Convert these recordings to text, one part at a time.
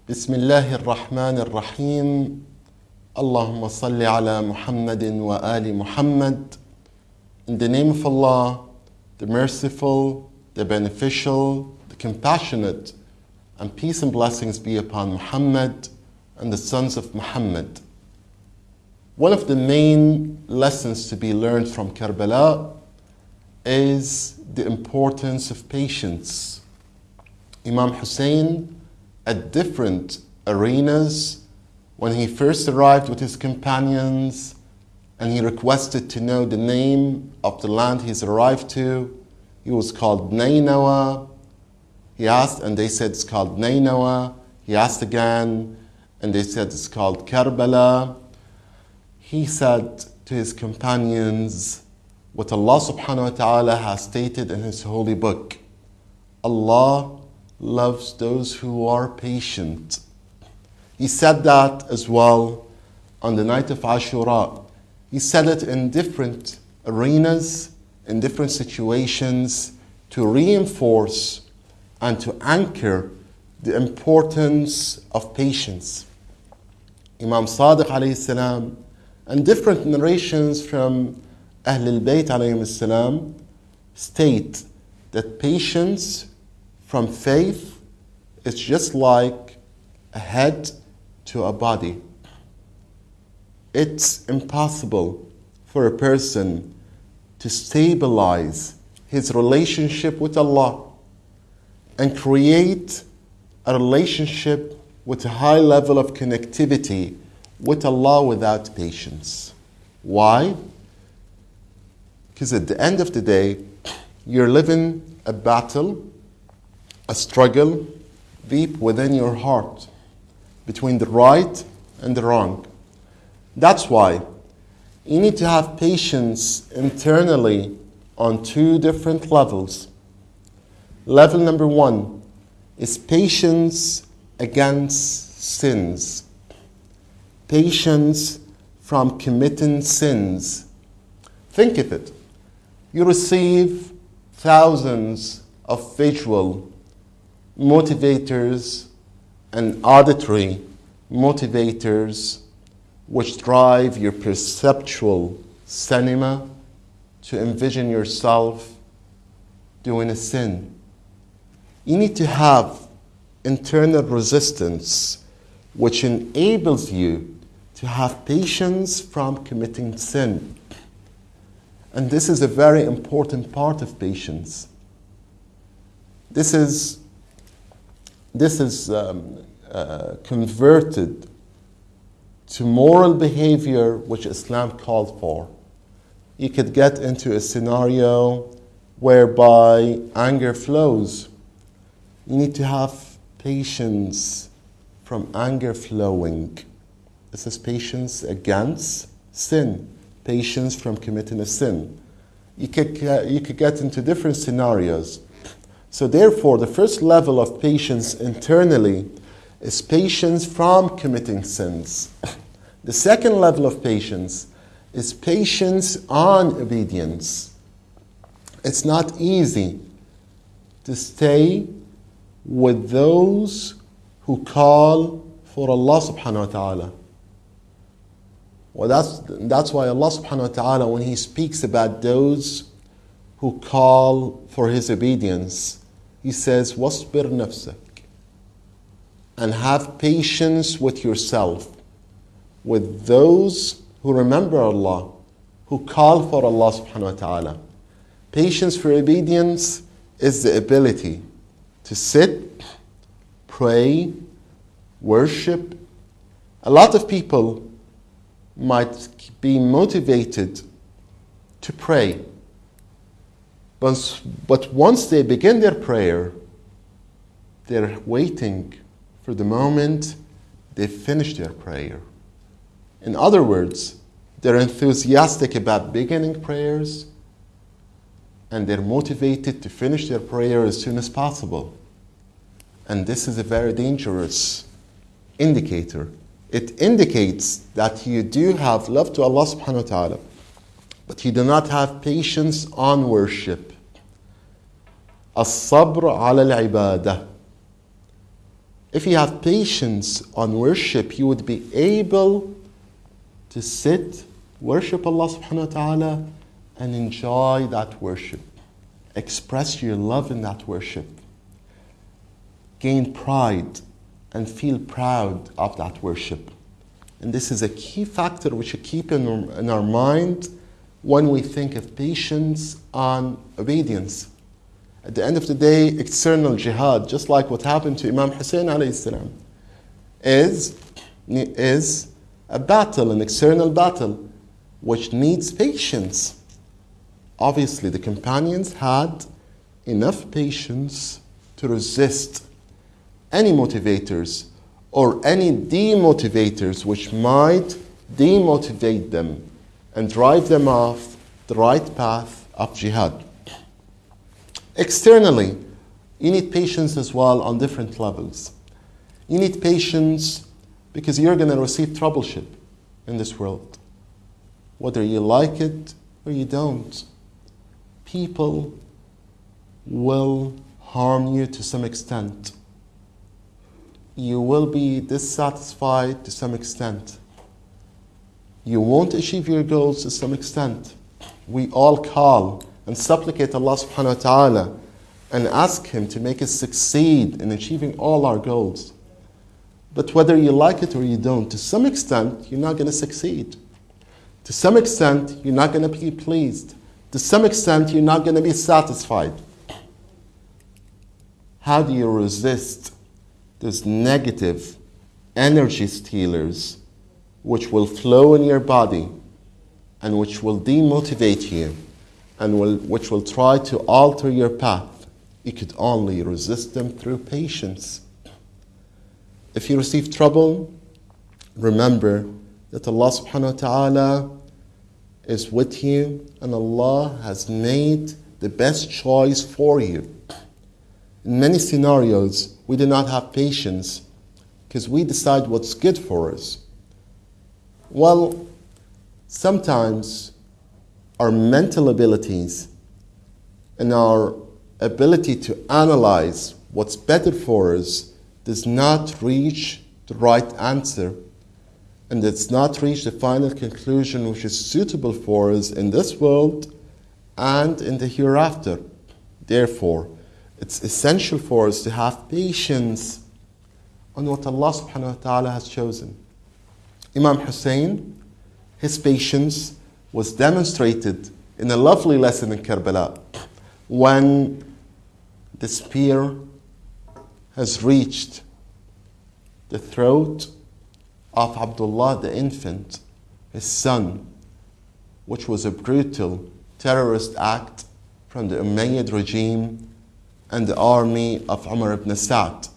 بسم الله الرحمن الرحيم اللهم صل على محمد وآل Muhammad. In the name of Allah, the merciful, the beneficial, the compassionate, and peace and blessings be upon Muhammad and the sons of Muhammad. One of the main lessons to be learned from Karbala'a is the importance of patience. Imam Husain, at different arenas, when he first arrived with his companions and he requested to know the name of the land he's arrived to, he was called Nainawa. He asked and they said it's called Nainawa. He asked again and they said it's called Karbalaa. He said to his companions what Allah subhanahu wa ta'ala has stated in his holy book. Allah loves those who are patient. He said that as well on the night of Ashoora. He said it in different arenas, in different situations, to reinforce and to anchor the importance of patience. Imam Sadiq alayhi salam and different narrations from Ahlul Bayt alayhi salam state that patience from faith is just like a head to a body. It's impossible for a person to stabilize his relationship with Allah and create a relationship with a high level of connectivity with Allah without patience. Why? Because at the end of the day, you're living a battle, a struggle deep within your heart between the right and the wrong. That's why you need to have patience internally on two different levels. Level number one is patience against sins. Patience from committing sins. Think of it. You receive thousands of visual motivators and auditory motivators which drive your perceptual cinema to envision yourself doing a sin. You need to have internal resistance which enables you to have patience from committing sin. And this is a very important part of patience. This is converted to moral behavior which Islam called for. You could get into a scenario whereby anger flows. You need to have patience from anger flowing. This is patience against sin, patience from committing a sin. You could get into different scenarios. So therefore, the first level of patience internally is patience from committing sins. The second level of patience is patience on obedience. It's not easy to stay with those who call for Allah subhanahu wa ta'ala. Well, that's why Allah subhanahu wa ta'ala, when He speaks about those who call for His obedience, He says, وَاصْبِرْ نَفْسَكَ, and have patience with yourself, with those who remember Allah, who call for Allah subhanahu wa ta'ala. Patience for obedience is the ability to sit, pray, worship. A lot of people might be motivated to pray, but once they begin their prayer, they're waiting for the moment they finish their prayer. In other words, they're enthusiastic about beginning prayers and they're motivated to finish their prayer as soon as possible. And this is a very dangerous indicator. It indicates that you do have love to Allah subhanahu wa ta'ala, but you do not have patience on worship. As-sabr ala al-ibadah. If you have patience on worship, you would be able to sit, worship Allah subhanahu wa ta'ala, and enjoy that worship. Express your love in that worship. Gain pride and feel proud of that worship. And this is a key factor we should keep in our mind when we think of patience on obedience. At the end of the day, external jihad, just like what happened to Imam Husain alayhi salam, is a battle, an external battle, which needs patience. Obviously, the companions had enough patience to resist any motivators or any demotivators which might demotivate them and drive them off the right path of jihad. Externally, you need patience as well on different levels. You need patience because you're going to receive troubleship in this world. Whether you like it or you don't, people will harm you to some extent. You will be dissatisfied to some extent. You won't achieve your goals to some extent. We all call and supplicate Allah subhanahu wa ta'ala and ask Him to make us succeed in achieving all our goals. But whether you like it or you don't, to some extent, you're not going to succeed. To some extent, you're not going to be pleased. To some extent, you're not going to be satisfied. How do you resist those negative energy stealers which will flow in your body and which will demotivate you and which will try to alter your path? You could only resist them through patience. If you receive trouble, remember that Allah subhanahu wa ta'ala is with you and Allah has made the best choice for you. In many scenarios, we do not have patience because we decide what's good for us. Well, sometimes our mental abilities and our ability to analyze what's better for us does not reach the right answer and does not reach the final conclusion which is suitable for us in this world and in the hereafter. Therefore, it's essential for us to have patience on what Allah subhanahu wa ta'ala has chosen. Imam Hussein, his patience was demonstrated in a lovely lesson in Karbala'a when the spear has reached the throat of Abdullah the infant, his son, which was a brutal terrorist act from the Umayyad regime and the army of Umar ibn Sa'd.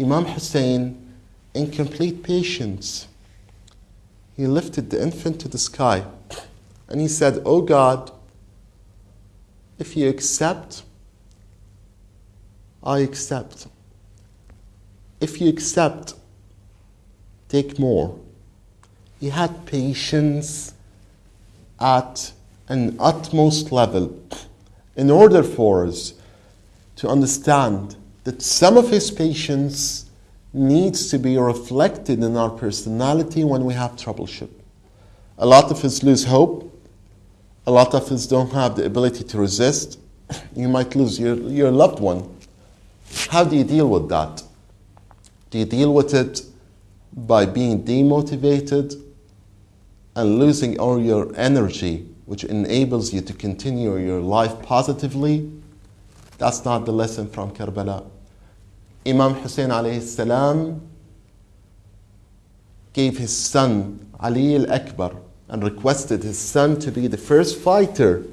Imam Hussein, in complete patience, he lifted the infant to the sky and he said, "Oh God, if you accept, I accept. If you accept, take more." He had patience at an utmost level in order for us to understand that some of his patience needs to be reflected in our personality when we have troubleship. A lot of us lose hope. A lot of us don't have the ability to resist. You might lose your loved one. How do you deal with that? Do you deal with it by being demotivated and losing all your energy, which enables you to continue your life positively? That's not the lesson from Karbala. Imam Hussein alayhi salam gave his son Ali al-Akbar and requested his son to be the first fighter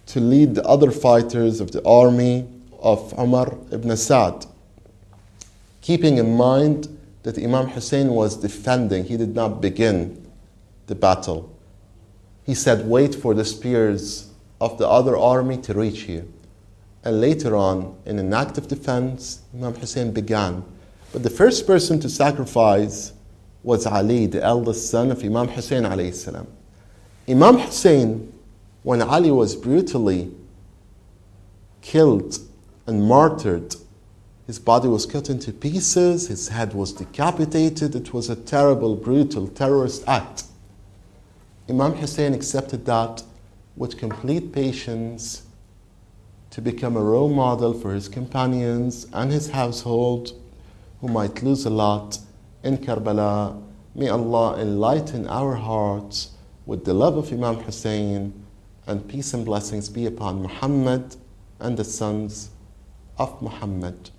to lead the other fighters of the army of Umar ibn Sa'd, keeping in mind that Imam Hussein was defending. He did not begin the battle. He said, wait for the spears of the other army to reach you. And later on, in an act of defense, Imam Hussein began. But the first person to sacrifice was Ali, the eldest son of Imam Hussein alayhi salam. Imam Hussein, when Ali was brutally killed and martyred, his body was cut into pieces, his head was decapitated. It was a terrible, brutal, terrorist act. Imam Hussein accepted that with complete patience to become a role model for his companions and his household who might lose a lot in Karbala. May Allah enlighten our hearts with the love of Imam Hussein, and peace and blessings be upon Muhammad and the sons of Muhammad.